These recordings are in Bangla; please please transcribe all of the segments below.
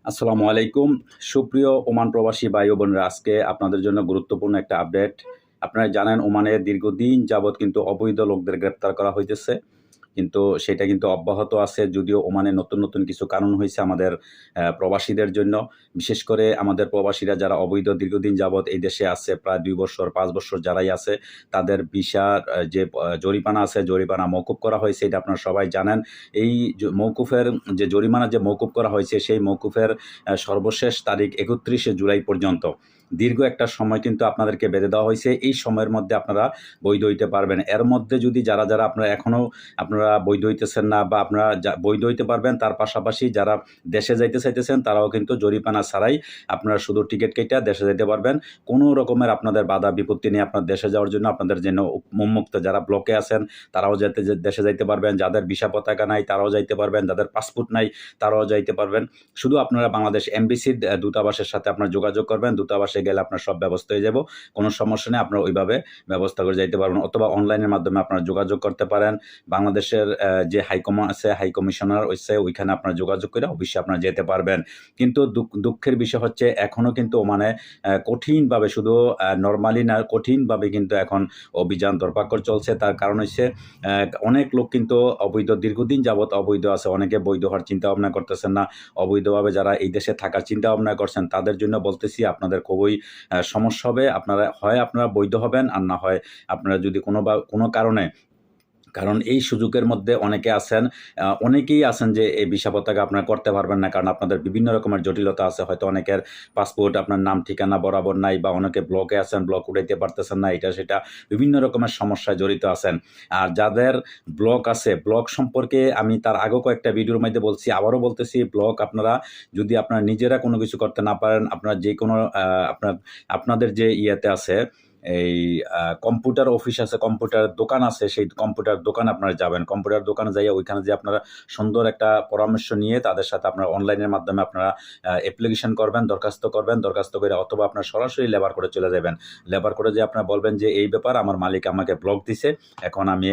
আসসালামু আলাইকুম। সুপ্রিয় ওমান প্রবাসী ভাই ও বোনেরা, আজকে আপনাদের জন্য গুরুত্বপূর্ণ একটা আপডেট। আপনারা জানেন ওমানে দীর্ঘদিন যাবৎ কিন্তু অবৈধ লোকদের গ্রেপ্তার করা হইতেছে। কিন্তু সেটা কিন্তু অব্যাহত আছে, যদিও ওমানে নতুন কিছু কানুন হইছে আমাদের প্রবাসীদের জন্য। বিশেষ করে আমাদের প্রবাসীরা যারা অবৈধ দীর্ঘদিন যাবৎ এই দেশে আছে, প্রায় ২ বছর ৫ বছর যারাই আছে, তাদের ভিসার যে জরিমানা আছে, জরিমানা মওকুফ করা হয়েছে। এটা আপনারা সবাই জানেন। এই মওকুফের যে জরিমানা যে মওকুফ করা হয়েছে, সেই মওকুফের সর্বশেষ তারিখ ৩১শে জুলাই পর্যন্ত। দীর্ঘ একটা সময় কিন্তু আপনাদেরকে বেঁধে দেওয়া হয়েছে। এই সময়ের মধ্যে আপনারা বৈধ হইতে পারবেন। এর মধ্যে যদি যারা আপনারা এখনও আপনারা বৈধ হইতেছেন না, বা আপনারা বৈধ হইতে পারবেন, তার পাশাপাশি যারা দেশে যাইতে চাইতেছেন তারাও কিন্তু জরিমানা ছাড়াই আপনারা শুধু টিকিট কেটে দেশে যেতে পারবেন। কোনো রকমের আপনাদের বাধা বিপত্তি নেই আপনার দেশে যাওয়ার জন্য। আপনাদের জন্য উন্মুক্ত। যারা ব্লকে আছেন তারাও দেশে যাইতে পারবেন। যাদের ভিসা পতাকা নাই তারাও যাইতে পারবেন। যাদের পাসপোর্ট নাই তারাও যাইতে পারবেন। শুধু আপনারা বাংলাদেশ এমবিসির দূতাবাসের সাথে আপনারা যোগাযোগ করবেন। দূতাবাসে গেলে আপনার সব ব্যবস্থা হয়ে যাব। কোনো সমস্যা নেই, আপনারা ওইভাবে ব্যবস্থা করে যাইতে পারবেন। অথবা অনলাইনের মাধ্যমে আপনারা যোগাযোগ করতে পারেন। বাংলাদেশের যে হাইকমা আছে, হাই কমিশনার হচ্ছে, ওইখানে আপনারা যোগাযোগ করে অবশ্যই আপনারা যেতে পারবেন। কিন্তু দুঃখের বিষয় হচ্ছে এখনও কিন্তু মানে কঠিনভাবে, শুধু নর্মালি না, কঠিনভাবে কিন্তু এখন অভিযান ধরপাকড় চলছে। তার কারণ হচ্ছে অনেক লোক কিন্তু অবৈধ দীর্ঘদিন যাবৎ অবৈধ আছে। অনেকে বৈধ হওয়ার চিন্তা ভাবনা করতেছেন না। অবৈধভাবে যারা এই দেশে থাকার চিন্তা ভাবনা করছেন তাদের জন্য বলতেছি, আপনাদের খুবই সমস্যা হবে। আপনারা বৈধ হবেন, আর না হয় আপনারা যদি কোনো কারণে, কারণ এই সুযোগের মধ্যে অনেকেই আছেন যে এই ভিসা পতাকা আপনারা করতে পারবেন না, কারণ আপনাদের বিভিন্ন রকমের জটিলতা আছে। হয়তো অনেকের পাসপোর্ট আপনার নাম ঠিকানা বরাবর নাই, বা অনেকে ব্লকে আছেন, ব্লক উঠাইতে পারতেছেন না, এটা সেটা বিভিন্ন রকমের সমস্যায় জড়িত আছেন। আর যাদের ব্লক আছে, ব্লক সম্পর্কে আমি তার আগেও কয়েকটা ভিডিওর মধ্যে বলছি, আবারও বলতেছি, ব্লক আপনারা যদি আপনারা নিজেরা কোনো কিছু করতে না পারেন, আপনারা যে কোনো আপনাদের যে ইয়েতে আছে, এই কম্পিউটার অফিস আছে, কম্পিউটার দোকান আছে, সেই কম্পিউটার দোকানে আপনারা যাবেন। কম্পিউটার দোকানে যাইয়া ওইখানে যে আপনারা সুন্দর একটা পরামর্শ নিয়ে তাদের সাথে আপনারা অনলাইনের মাধ্যমে আপনারা অ্যাপ্লিকেশন করবেন, দরখাস্ত করবেন। দরখাস্ত করে অথবা আপনার সরাসরি লেবার করে চলে যাবেন। লেবার করে যে আপনারা বলবেন যে এই ব্যাপার, আমার মালিক আমাকে ব্লক দিছে, এখন আমি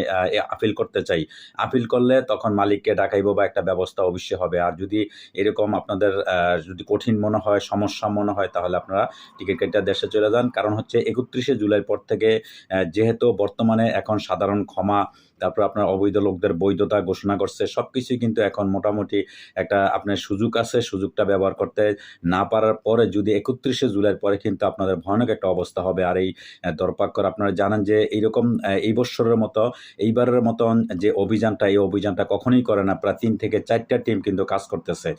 আপিল করতে চাই। আপিল করলে তখন মালিককে ডাকাইব বা একটা ব্যবস্থা অবশ্যই হবে। আর যদি এরকম আপনাদের যদি কঠিন মনে হয়, সমস্যা মনে হয়, তাহলে আপনারা টিকিট কেটে দেশে চলে যান। কারণ হচ্ছে ৩১শে জুলাইয়ের পর থেকে যেহেতু বর্তমানে এখন সাধারণ ক্ষমা, তারপর আপনার অবৈধ লোকদের বৈধতা ঘোষণা করছে, সব কিছুই কিন্তু এখন মোটামুটি একটা আপনার সুযোগ আছে। সুযোগটা ব্যবহার করতে না পারার পরে যদি ৩১শে জুলাইয়ের পরে কিন্তু আপনাদের ভয়ানক একটা অবস্থা হবে। আর এই ধরপাকড় আপনারা জানেন যে এইরকম এই বৎসরের মতো, এইবারের মতন যে অভিযানটা, এই অভিযানটা কখনোই করে না। প্রায় ৩ থেকে ৪টা টিম কিন্তু কাজ করতেছে।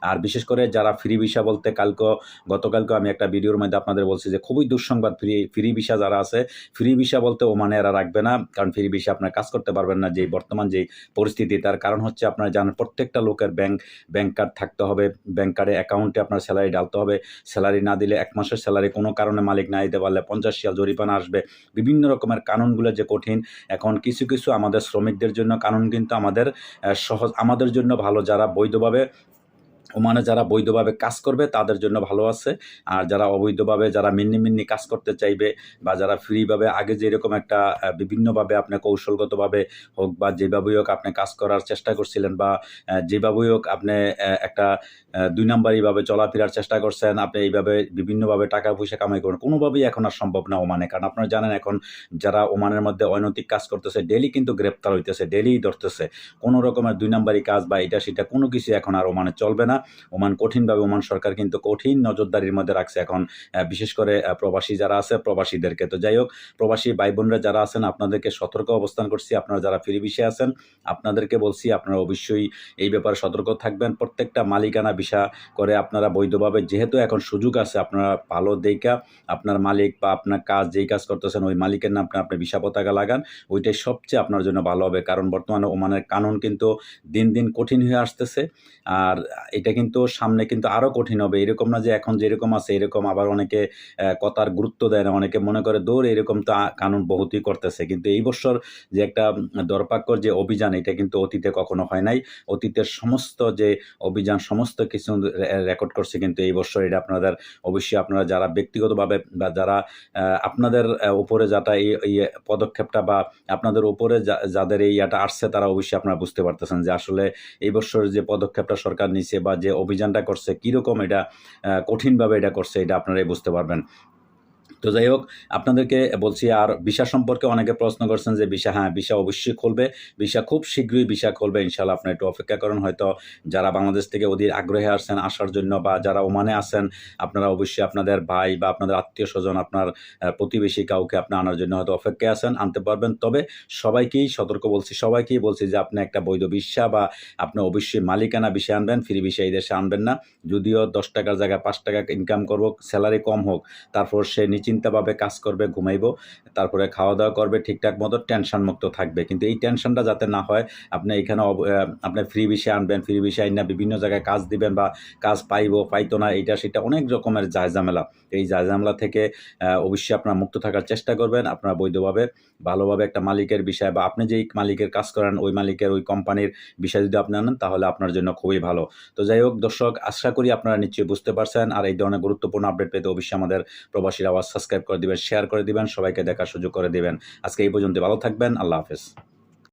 আর বিশেষ করে যারা ফ্রি ভিসা বলতে, গতকালকে আমি একটা ভিডিওর মধ্যে আপনাদের বলছি যে খুবই দুঃসংবাদ, ফ্রি ভিসা যারা আছে, ফ্রি ভিসা বলতে ওমানে এরা রাখবে না। কারণ ফ্রি ভিসা আপনার কাজ করতে পারবেন না, যে বর্তমান যে পরিস্থিতি। তার কারণ হচ্ছে আপনারা জানেন প্রত্যেকটা লোকের ব্যাংক কার্ড থাকতে হবে। ব্যাংক কার্ডে অ্যাকাউন্টে আপনার স্যালারি ডালতে হবে। স্যালারি না দিলে ১ মাসের স্যালারি কোনো কারণে মালিক না দিতে পারলে ৫০ রিয়াল জরিমানা আসবে। বিভিন্ন রকমের কানুনগুলো যে কঠিন। এখন কিছু আমাদের শ্রমিকদের জন্য কানুন কিন্তু আমাদের সহজ, আমাদের জন্য ভালো। যারা বৈধভাবে কাজ করবে তাদের জন্য ভালো আছে। আর যারা অবৈধভাবে, যারা মিন্নি কাজ করতে চাইবে, বা যারা ফ্রিভাবে আগে যেরকম একটা বিভিন্নভাবে আপনি কৌশলগতভাবে হোক বা যেভাবেই হোক আপনি কাজ করার চেষ্টা করছিলেন, বা যেভাবেই হোক আপনি একটা ২ নাম্বারিভাবে চলাফেরার চেষ্টা করছেন, আপনি এইভাবে বিভিন্নভাবে টাকা পয়সা কামাই করুন, কোনোভাবেই এখন আর সম্ভব না ওমানে। কারণ আপনারা জানেন এখন যারা ওমানের মধ্যে অনৈতিক কাজ করতেছে ডেইলি কিন্তু গ্রেপ্তার হইতেছে, ডেইলিই ধরতেছে। কোনো রকমের ২ নাম্বারি কাজ বা এটা সেটা কোনো কিছু এখন আর ওমানে চলবে না। ওমান কঠিনভাবে, ওমান সরকার কিন্তু কঠিন নজরদারির মধ্যে রাখছে এখন, বিশেষ করে প্রবাসী যারা আছে, প্রবাসীদেরকে। তো যাই হোক, প্রবাসী ভাই বোনরা যারা আছেন, আপনাদেরকে সতর্ক অবস্থান করছি। আপনারা যারা ফ্রি ভিসা আছেন, আপনাদেরকে বলছি আপনারা অবশ্যই এই ব্যাপারে সতর্ক থাকবেন। প্রত্যেকটা মালিকানা ভিসা করে আপনারা বৈধভাবে, যেহেতু এখন সুযোগ আছে, আপনারা ভালো দেইখা আপনার মালিক বা আপনার কাজ, যেই কাজ করতেছেন ওই মালিকের নাম আপনি ভিসা পতাকা লাগান। ওইটাই সবচেয়ে আপনার জন্য ভালো হবে। কারণ বর্তমানে ওমানের কানুন কিন্তু দিন কঠিন হয়ে আসতেছে। আর এটা কিন্তু সামনে কিন্তু আরও কঠিন হবে। এরকম না যে এখন যেরকম আছে এরকম। আবার অনেকে কথার গুরুত্ব দেয় না। অনেকে মনে করে দৌড় এরকম তো কানুন বহুতই করতেছে। কিন্তু এই বছর যে একটা ধরপাকড় যে অভিযান, এটা কিন্তু অতীতে কখনো হয় নাই। অতীতের সমস্ত যে অভিযান, সমস্ত কিছু রেকর্ড করছে কিন্তু এই বছর। এটা আপনাদের অবশ্যই, আপনারা যারা ব্যক্তিগতভাবে বা যারা আপনাদের উপরে যাটা এই পদক্ষেপটা, বা আপনাদের উপরে যাদের এই ইয়েটা আসছে, তারা অবশ্যই আপনারা বুঝতে পারতেছেন যে আসলে এই বছর যে পদক্ষেপটা সরকার নিছে, বা যে অভিযানটা করছে কীরকম এটা কঠিনভাবে এটা করছে এটা আপনারাই বুঝতে পারবেন। তো যাই হোক, আপনাদেরকে বলছি, আর ভিসা সম্পর্কে অনেকে প্রশ্ন করছেন যে ভিসা, হ্যাঁ ভিসা অবশ্যই খুলবে, ভিসা খুব শীঘ্রই ভিসা খুলবে ইনশাল্লাহ। আপনারা একটু অপেক্ষা করেন। হয়তো যারা বাংলাদেশ থেকে অধীর আগ্রহে আসছেন আসার জন্য, বা যারা ওমানে আছেন, আপনারা অবশ্যই আপনাদের ভাই বা আপনাদের আত্মীয় স্বজন, আপনার প্রতিবেশী কাউকে আপনি আনার জন্য হয়তো অপেক্ষায় আছেন, আনতে পারবেন। তবে সবাইকেই সতর্ক বলছি, সবাইকেই বলছি যে আপনি একটা বৈধ ভিসা বা আপনি অবশ্যই মালিকানা ভিসা আনবেন, ফ্রি ভিসা এই দেশে আনবেন না। যদিও 10 টাকার জায়গায় 5 টাকা ইনকাম করবো, স্যালারি কম হোক, তারপর সে নিশ্চিন্তভাবে কাজ করবে, ঘুমাইবো, তারপরে খাওয়া দাওয়া করবে ঠিকঠাক মতো, টেনশন মুক্ত থাকবে। কিন্তু এই টেনশনটা যাতে না হয়, আপনি এখানে আপনি ফ্রি ভিসা আনবেন, ফ্রি ভিসা আইনা বিভিন্ন জায়গায় কাজ দিবেন, বা কাজ পাইতো না, এইটা সেটা অনেক রকমের ঝামেলা। এই ঝামেলা থেকে অবশ্যই আপনারা মুক্ত থাকার চেষ্টা করবেন। আপনারা বৈধভাবে ভালোভাবে একটা মালিকের বিষয়, বা আপনি যেই মালিকের কাজ করেন ওই মালিকের ওই কোম্পানির বিষয় যদি আপনি আনেন, তাহলে আপনার জন্য খুবই ভালো। তো যাই হোক দর্শক, আশা করি আপনারা নিশ্চয়ই বুঝতে পারছেন। আর এই ধরনের গুরুত্বপূর্ণ আপডেট পেতে অবশ্যই আমাদের প্রবাসীর আওয়াজ সাবস্ক্রাইব করে দিবেন, শেয়ার করে দিবেন, সবাইকে দেখার সুযোগ করে দিবেন। আজকে এই পর্যন্ত, ভালো থাকবেন, আল্লাহ হাফেজ।